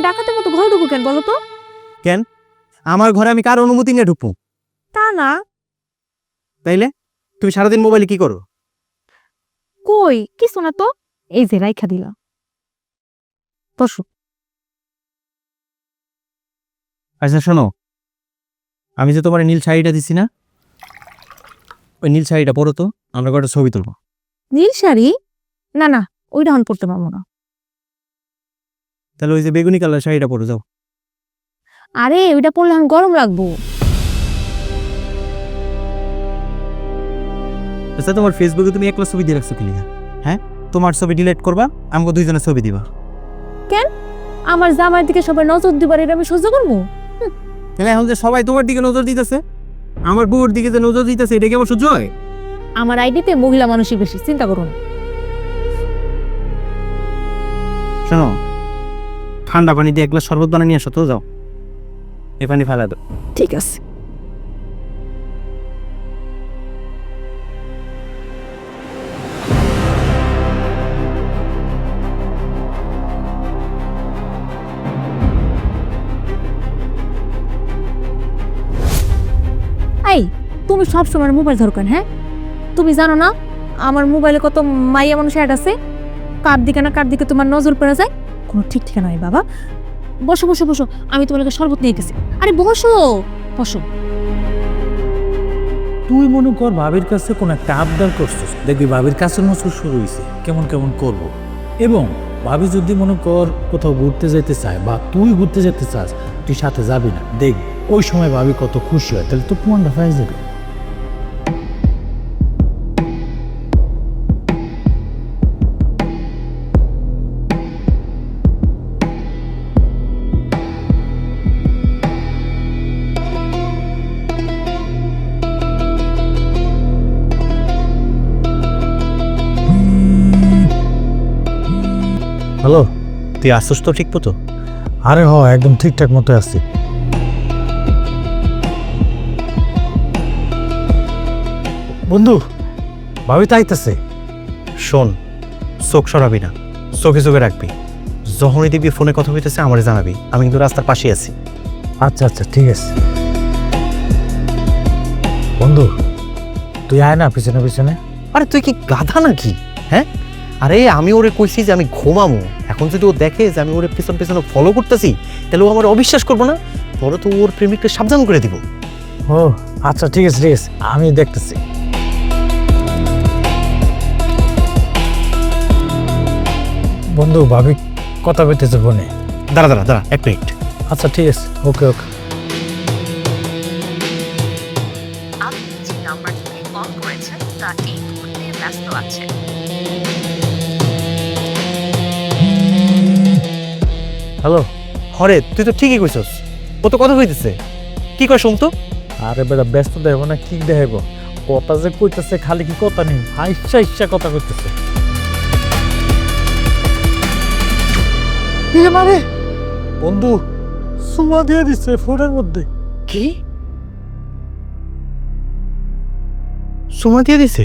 ডাকাতের মতো ঘরে ঢুকো কেন বলো তো? কেন আমার ঘরে আমি কার অনুমতি নিয়ে ঢুকবো? তা না। তাইলে তুমি সারাদিন মোবাইলে কি করো? কই কিছু না তো, এই যে রাইখা দিলা। বসো। আচ্ছা শোনো, আমি যে তোমার নীল শাড়িটা দিছি না, ওই নীল শাড়িটা পরো তো, আমরা কটা ছবি তুলবো। নীল শাড়ি? না না, ওইটা এখন পড়তে পারবো না। তাহলে ওই যে বেগুনি কালার শাড়িটা পরো যাও। আরে ওইটা পরলে এখন গরম লাগবো। আচ্ছা তোমার ফেসবুকে তুমি একলা ছবি দিয়ে রাখছো কি লিগা? হ্যাঁ, তোমার ছবি ডিলিট করবা, আমাকে দুইজনের ছবি দিবা। কেন আমার জামাইয়ের দিকে সবাই নজর দিবার এটা আমি সহ্য করবো? তাহলে এখন যে সবাই তোমার দিকে নজর দিতেছে, আমার বউর দিকে যে নজর দিতেছে, এটা কি আমার সহ্য হয়? আমার আইডিতে মহিলা মানুষই বেশি, চিন্তা করুন। শোনো, ঠান্ডা পানি দিয়ে এক গ্লাস শরবত বানিয়ে নিয়ে আসো তো, যাও এ পানি ফেলা দাও। ঠিক আছে। এই তুমি সবসময় মোবাইল ধরো কেন? হ্যাঁ, তুমি জানো না আমার মোবাইলে কত মাইয়া মানুষ অ্যাড আছে? কার দিকে না কার দিকে তোমার নজর পড়ে যায়, কোনো ঠিক ঠিকানা নাই। বাবা বসো বসো বসো, আমি তোমাকে শরবত নিয়ে গেছি। আরে বসো বসো। তুই মনে কর ভাবির কাছে কোন একটা আবদার করছিস, দেখবি ভাবির কাছের মতো শুরু হয়েছে কেমন কেমন করব। এবং ভাবি যদি মনে কর কোথাও ঘুরতে যেতে চায় বা তুই ঘুরতে যেতে চাস, তুই সাথে যাবি না, দেখ ওই সময় ভাবি কত খুশি হয়, তাহলে তো প্রমাণটা পাই যাবে। হ্যালো, তুই আসছিস তো ঠিক মতো? আরে হ, একদম ঠিকঠাক মতো আছি। বন্ধু, ভাবি তো আইতাছে। শোন, চোখ সরাবি না, চোখে চোখে রাখবি। যখনই দেখবি ফোনে কথা হইতেছে আমারে জানাবি, আমি কিন্তু রাস্তার পাশে আছি। আচ্ছা আচ্ছা ঠিক আছে। বন্ধু তুই আয় না পিছনে পিছনে। আরে তুই কি গাধা নাকি? হ্যাঁ, আরে আমি ওরে কইছি যে আমি ঘুমামো, এখন যদি ও দেখে যে আমি ওরে পিছন পিছনে ফলো করতেছি, তাহলে ও আমার অবিশ্বাস করবো না, পরে তো ওর প্রেমিককে সাবধান করে দিব। ও আচ্ছা ঠিক আছে ঠিক আছে, আমি দেখতেছি। বন্ধু ভাবি কথা বলতেছে ফোনে। দাঁড়া দাঁড়া দাঁড়া, এক মিনিট। আচ্ছা ঠিক আছে, ওকে ওকে। আপনি যে নাম্বারটিতে কল করেছেন তা এই মুহূর্তে ব্যস্ত আছে। হ্যালো। হরে তুই তো ঠিকই কইছস, ও তো কথা কইতেছে। কি কয় শুন তো? আরে বেটা ব্যস্ত দেব না, কি দেব কথা যে কইতেছে, খালি কি কথা নেই, ইচ্ছা ইচ্ছা কথা কইতেছে। মানে বন্ধু সুমা দিয়ে দিচ্ছে ফোনের মধ্যে। কি সুমা দিয়ে দিছে?